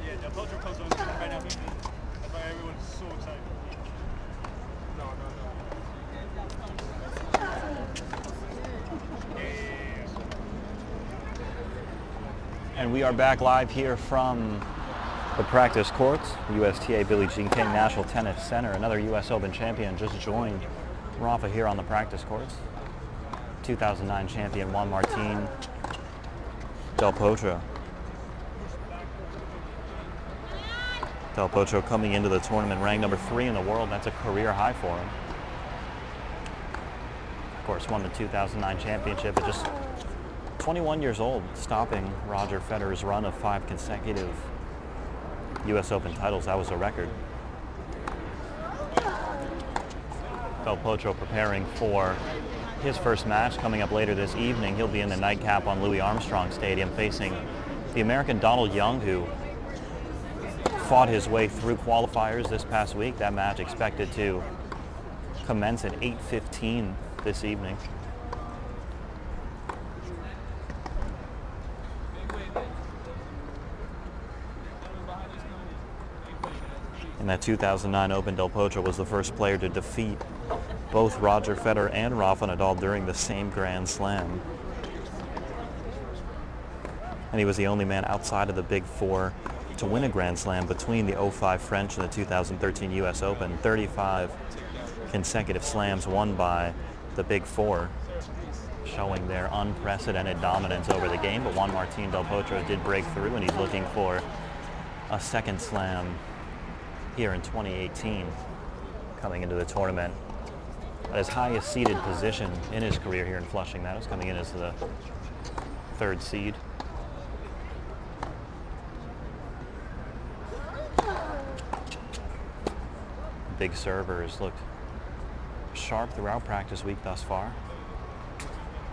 Yeah, the Potro comes on right now. That's why everyone's so excited. No. And we are back live here from the practice courts, USTA Billie Jean King National Tennis Center. Another U.S. Open champion just joined Rafa here on the practice courts. 2009 champion Juan Del Potro. Del Potro coming into the tournament ranked number 3 in the world. That's a career high for him. Of course, won the 2009 championship at just 21 years old, stopping Roger Federer's run of 5 consecutive U.S. Open titles. That was a record. Del Potro preparing for his first match coming up later this evening. He'll be in the nightcap on Louis Armstrong Stadium facing the American Donald Young, who fought his way through qualifiers this past week. That match expected to commence at 8:15 this evening. In that 2009 Open, Del Potro was the first player to defeat both Roger Federer and Rafa Nadal during the same Grand Slam. And he was the only man outside of the Big Four to win a Grand Slam between the 05 French and the 2013 U.S. Open. 35 consecutive slams won by the Big Four, showing their unprecedented dominance over the game. But Juan Del Potro did break through, and he's looking for a second slam here in 2018, coming into the tournament at his highest seeded position in his career here in Flushing Meadows, coming in as the 3rd seed. Big servers looked sharp throughout practice week thus far,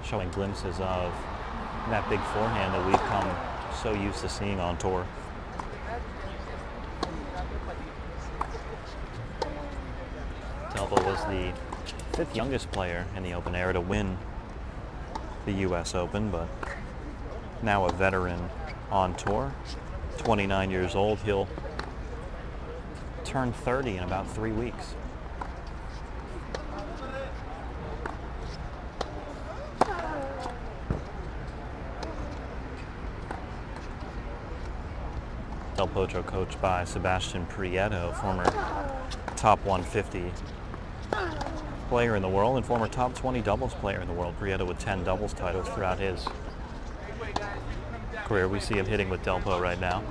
showing glimpses of that big forehand that we've come so used to seeing on tour. Delpo was the 5th youngest player in the Open era to win the U.S. Open, but now a veteran on tour. 29 years old. He'll turn 30 in about 3 weeks. Del Potro coached by Sebastian Prieto, former top 150 player in the world and former top 20 doubles player in the world. Prieto with 10 doubles titles throughout his career. We see him hitting with Delpo right now.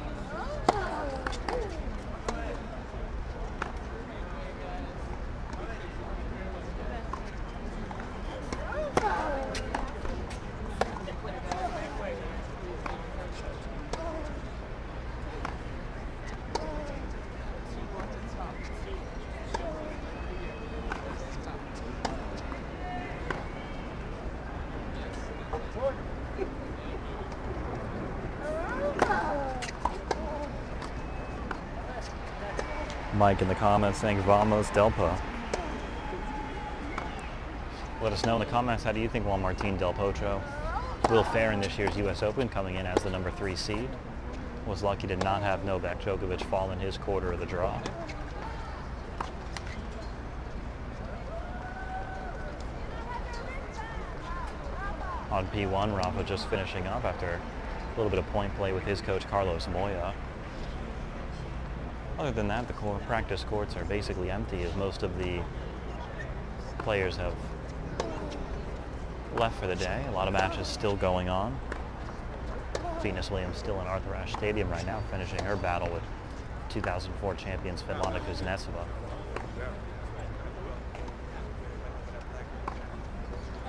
Mike in the comments saying, "Vamos Delpo." Let us know in the comments, how do you think Juan Del Potro will fare in this year's U.S. Open, coming in as the number 3 seed? Was lucky to not have Novak Djokovic fall in his quarter of the draw. On P1, Rafa just finishing up after a little bit of point play with his coach Carlos Moya. Other than that, the practice courts are basically empty, as most of the players have left for the day. A lot of matches still going on. Venus Williams still in Arthur Ashe Stadium right now, finishing her battle with 2004 champion Svetlana Kuznetsova.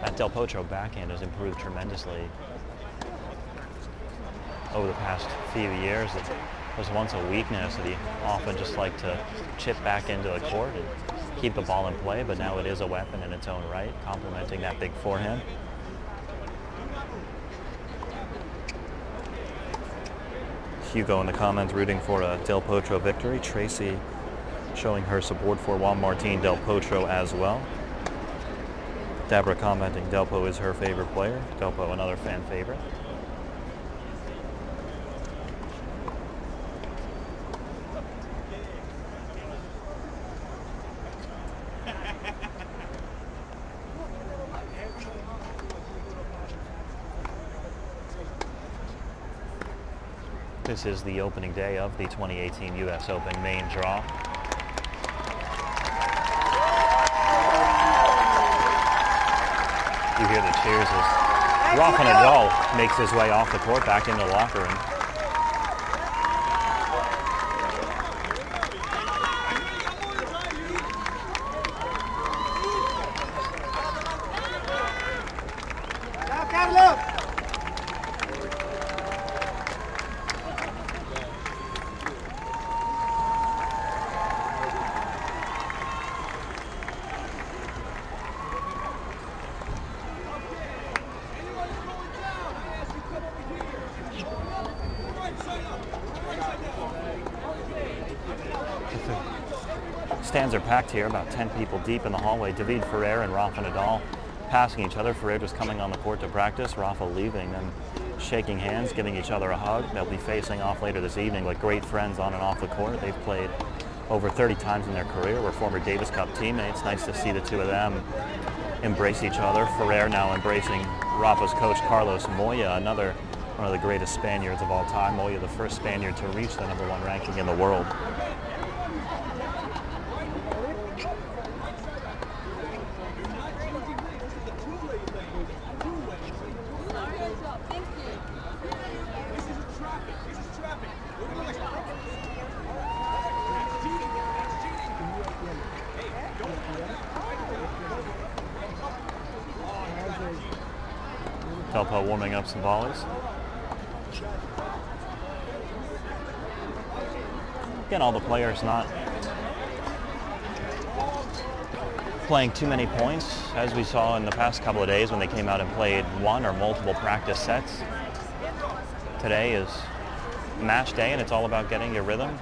That Del Potro backhand has improved tremendously over the past few years. It was once a weakness that he often just liked to chip back into the court and keep the ball in play, but now it is a weapon in its own right, complementing that big forehand. Hugo in the comments rooting for a Del Potro victory. Tracy showing her support for Juan Martín Del Potro as well. Deborah commenting Delpo is her favorite player. Delpo, another fan favorite. This is the opening day of the 2018 U.S. Open main draw. You hear the cheers as Rafa Nadal makes his way off the court back into the locker room. Stands are packed here, about 10 people deep in the hallway. David Ferrer and Rafa Nadal passing each other. Ferrer just coming on the court to practice, Rafa leaving, then shaking hands, giving each other a hug. They'll be facing off later this evening like great friends on and off the court. They've played over 30 times in their career. Were former Davis Cup teammates. Nice to see the two of them embrace each other. Ferrer now embracing Rafa's coach, Carlos Moya, another one of the greatest Spaniards of all time. Moya, the first Spaniard to reach the #1 ranking in the world. Delpo warming up some volleys. Again, all the players not playing too many points, as we saw in the past couple of days when they came out and played one or multiple practice sets. Today is match day, and it's all about getting your rhythm.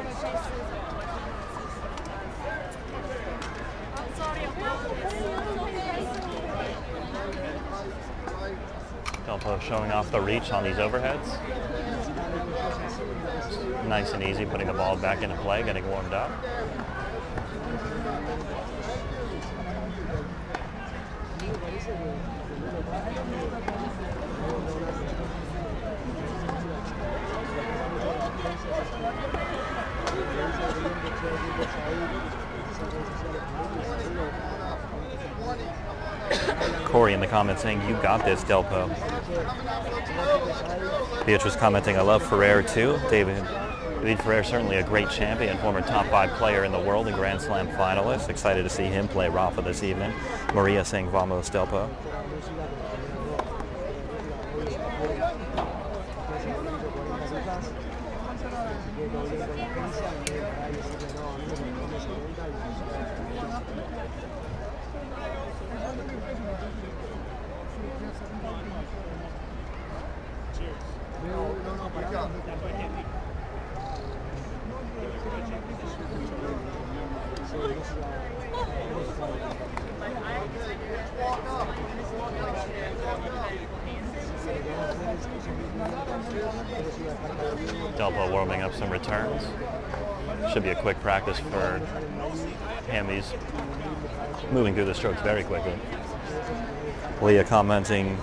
Delpo showing off the reach on these overheads. Nice and easy, putting the ball back into play, getting warmed up. Corey in the comments saying, "You got this, Delpo." Beatrice commenting, "I love Ferrer too." David Ferrer, certainly a great champion, former top 5 player in the world and Grand Slam finalist. Excited to see him play Rafa this evening. Maria saying, "Vamos, Delpo." Delpo warming up some returns. Should be a quick practice for him. He's moving through the strokes very quickly. Leah commenting,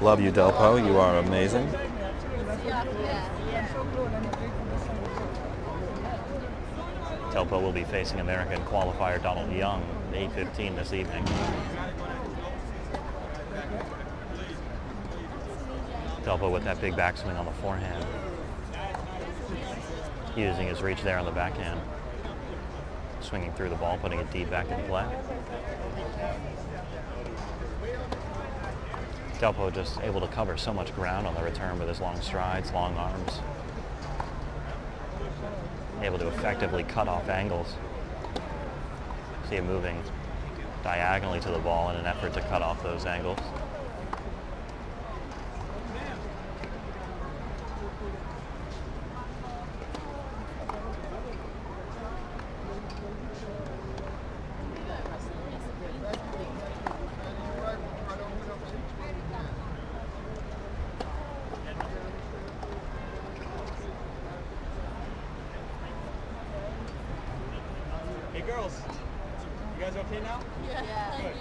"Love you, Delpo. You are amazing." Delpo will be facing American qualifier Donald Young at 8:15 this evening. Delpo with that big backswing on the forehand. Using his reach there on the backhand. Swinging through the ball, putting it deep back in play. Delpo just able to cover so much ground on the return with his long strides, long arms. Able to effectively cut off angles. See him moving diagonally to the ball in an effort to cut off those angles. Hey girls, you guys okay now? Yeah. Good.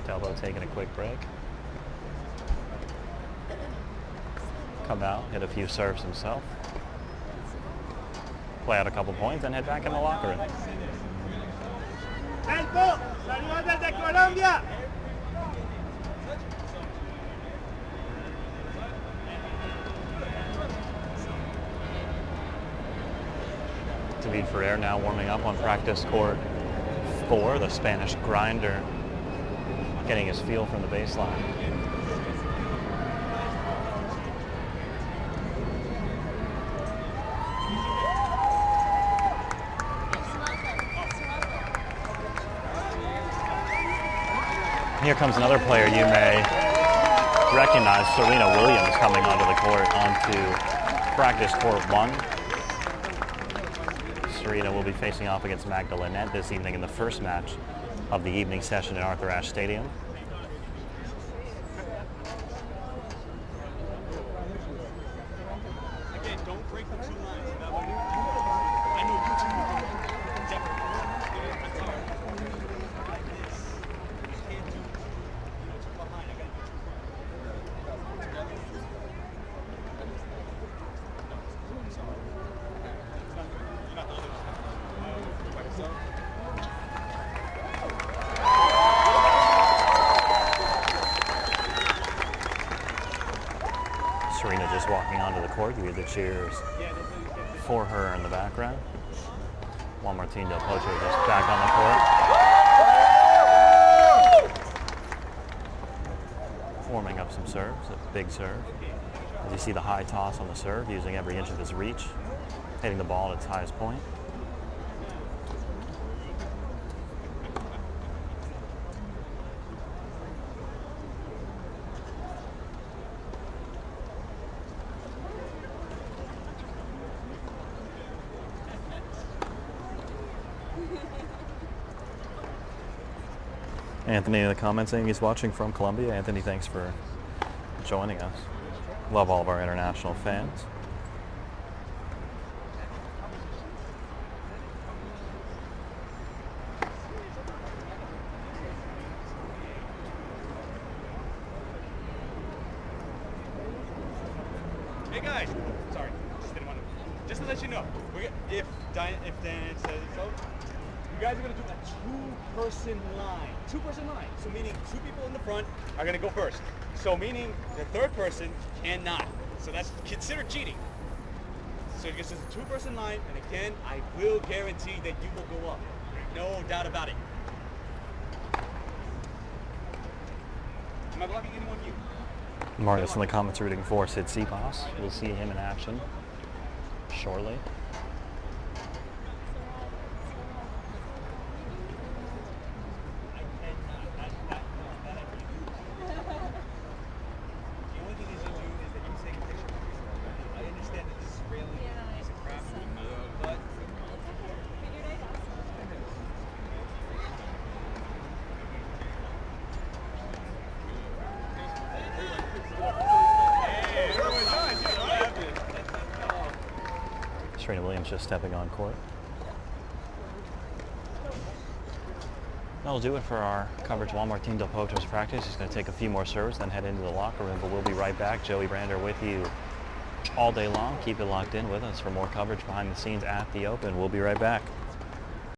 Delpo taking a quick break. Come out, hit a few serves himself. Play out a couple points, and head back in the locker room. Delpo, saludos desde Colombia. David Ferrer now warming up on practice court 4, the Spanish grinder, getting his feel from the baseline. Here comes another player you may recognize, Serena Williams, coming onto the court, onto practice court 1. Serena will be facing off against Magda Linette this evening in the first match of the evening session at Arthur Ashe Stadium. Again, don't break the 2 lines. I know you two are Serena just walking onto the court. You hear the cheers for her in the background. Juan Martín del Potro just back on the court. Warming up some serves, a big serve. As you see the high toss on the serve, using every inch of his reach, hitting the ball at its highest point. Anthony in the comments saying he's watching from Colombia. Anthony, thanks for joining us. Love all of our international fans. Hey guys, sorry, just to let you know, if Diane says so, you guys are gonna do a 2-person line. 2-person line. So meaning 2 people in the front are gonna go first. So meaning the 3rd person cannot. So that's considered cheating. So because it's a 2-person line, and again, I will guarantee that you will go up. No doubt about it. Am I blocking anyone of you? Marcus in the comments rooting for Sid Tsitsipas. We'll see him in action shortly. Serena Williams just stepping on court. That'll do it for our coverage of Juan Martín del Potro's practice. He's going to take a few more serves, then head into the locker room, but we'll be right back. Joey Brander with you all day long. Keep it locked in with us for more coverage behind the scenes at the Open. We'll be right back.